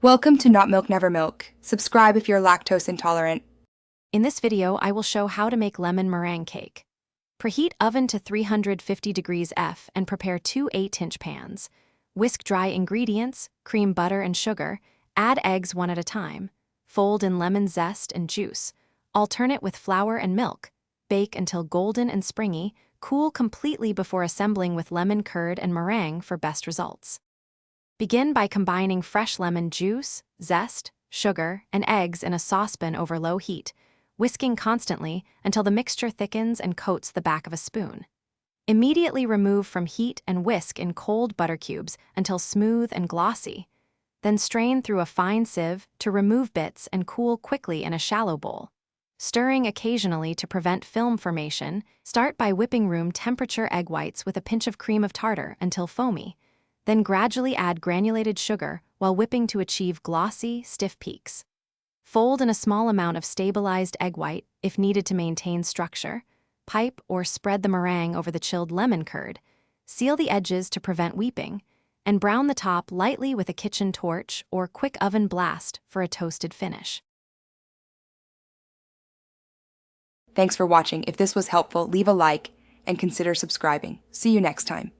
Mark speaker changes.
Speaker 1: Welcome to Not Milk Never Milk. Subscribe if you're lactose intolerant.
Speaker 2: In this video, I will show how to make lemon meringue cake. Preheat oven to 350 degrees F and prepare two 8-inch pans. Whisk dry ingredients, cream butter and sugar, add eggs one at a time. Fold in lemon zest and juice. Alternate with flour and milk. Bake until golden and springy, cool completely before assembling with lemon curd and meringue for best results. Begin by combining fresh lemon juice, zest, sugar, and eggs in a saucepan over low heat, whisking constantly until the mixture thickens and coats the back of a spoon. Immediately remove from heat and whisk in cold butter cubes until smooth and glossy. Then strain through a fine sieve to remove bits and cool quickly in a shallow bowl. Stirring occasionally to prevent film formation, start by whipping room temperature egg whites with a pinch of cream of tartar until foamy. Then gradually add granulated sugar while whipping to achieve glossy, stiff peaks. Fold in a small amount of stabilized egg white if needed to maintain structure. Pipe or spread the meringue over the chilled lemon curd. Seal the edges to prevent weeping, and brown the top lightly with a kitchen torch or quick oven blast for a toasted finish.
Speaker 1: Thanks for watching. If this was helpful, leave a like and consider subscribing. See you next time.